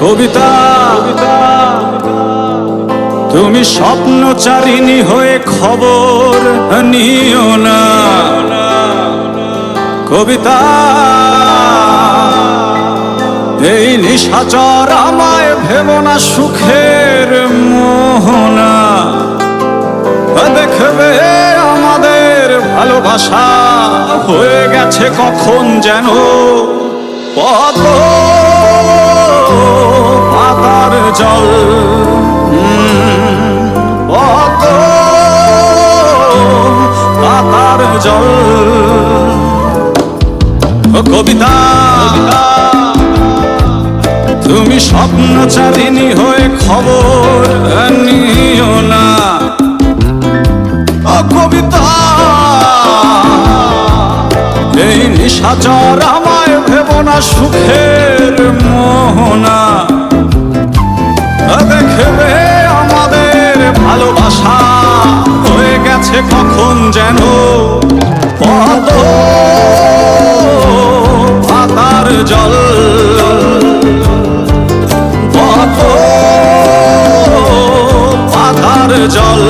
কবিতা তুমি স্বপ্নচারিণী হয়ে খবর নিও না। কবিতা এই নিশাচর আমায় ভেবো না সুখের মোহনা। দেখবে আমাদের ভালোবাসা হয়ে গেছে কখন যেন পদ্ম পাতার জল। পদ্ম পাতার জল। কবিতা তুমি স্বপ্নচারিণী হয়ে খবর নিও না। কবিতা এই নিশাচর আমায় ভেবো না সুখের মোহনা। দেখবে আমাদের ভালোবাসা হয়ে গেছে কখন যেন পদ্ম পাতার জল। পদ্ম পাতার জল।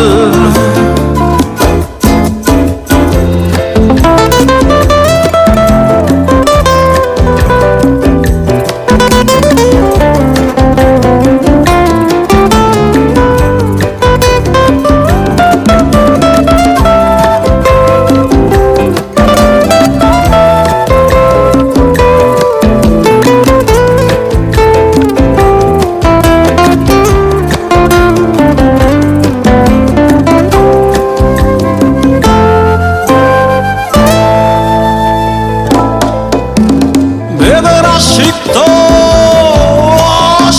সিক্ত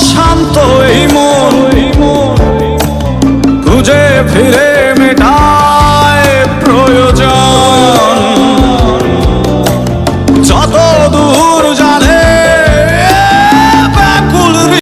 শান্ত এই মন খুঁজে ফিরে মেটা